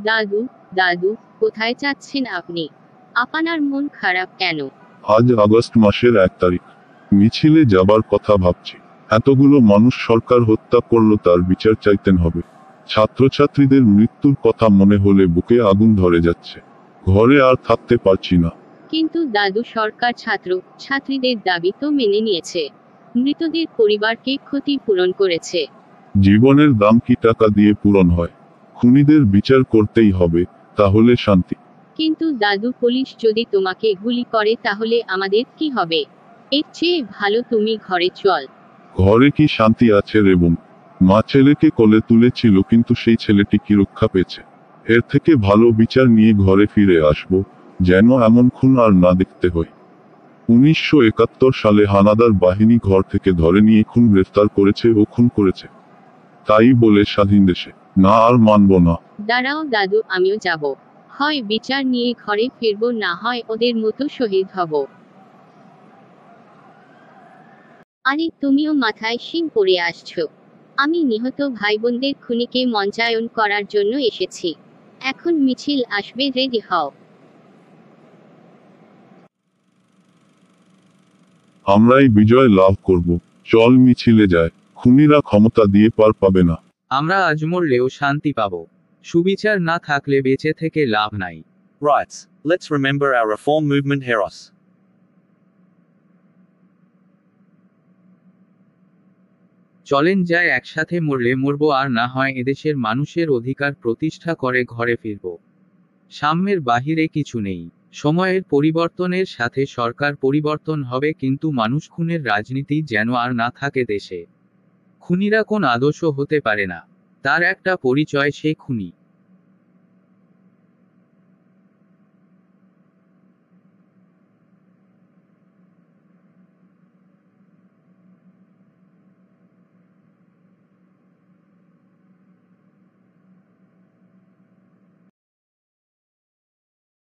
দাদু, দাদু, কোথায় যাচ্ছেন আপনি? আপনার মন খারাপ কেন? আজ আগস্ট মাসের 1 তারিখ। মিছিলে যাবার কথা ভাবছি। এতগুলো মানুষ সরকার হত্যা করলো, তার বিচার চাইতেন হবে। ছাত্রছাত্রীদের মৃত্যুর কথা মনে হলে বুকে আগুন ধরে যাচ্ছে। ঘরে আর থাকতে পারছি না। কিন্তু দাদু, সরকার ছাত্র ছাত্রীদের দাবি তো মেনে নিয়েছে। মৃতদের পরিবারকে ক্ষতিপূরণ করেছে। জীবনের দাম কি টাকা দিয়ে পূরণ হয়? খুনিদের বিচার করতেই হবে, তাহলে শান্তি। কিন্তু দাদু, পুলিশ যদি তোমাকে গুলি করে তাহলে আমাদের কি হবে? এর চেয়ে ভালো তুমি ঘরে চল। ঘরে কি শান্তি আছে রে বোন? মা ছেলেকে কোলে তুলেছিল, কিন্তু সেই ছেলেটি কি রক্ষা পেয়েছে? এর থেকে ভালো বিচার নিয়ে ঘরে ফিরে আসব, যেন এমন খুন আর না দেখতে হয়। 1971 সালে হানাদার বাহিনী ঘর থেকে ধরে নিয়ে খুন গ্রেফতার করেছে ও খুন করেছে। তাই বলে স্বাধীন দেশে না আর মানব না। দাঁড়াও দাদু, আমিও যাব। হয় বিচার নিয়ে ঘরে ফিরবো, না হয় ওদের মতো শহীদ হব। আরে, তুমিও মাথায় শিং পরে আসছো। আমি নিহত ভাই বোনদের খুনিকে মঞ্চায়ন করার জন্য এসেছি। এখন মিছিল আসবে, রেডি হও। আমরাই বিজয় লাভ করব। চল মিছিলে যায়। খুনিরা ক্ষমতা দিয়ে পার পাবে না। আমরা আজ মরলেও শান্তি পাব। সুবিচার না থাকলে বেঁচে থেকে লাভ নাই। Right, let's remember our reform movement heroes. চলেন যায়, একসাথে মরলে মরবো, আর না হয় এদেশের মানুষের অধিকার প্রতিষ্ঠা করে ঘরে ফিরব। সাম্যের বাহিরে কিছু নেই। সময়ের পরিবর্তনের সাথে সরকার পরিবর্তন হবে, কিন্তু মানুষ খুনের রাজনীতি যেন আর না থাকে দেশে। খুনিরা কোন আদর্শ হতে পারে না, তার একটা পরিচয়, সে খুনি।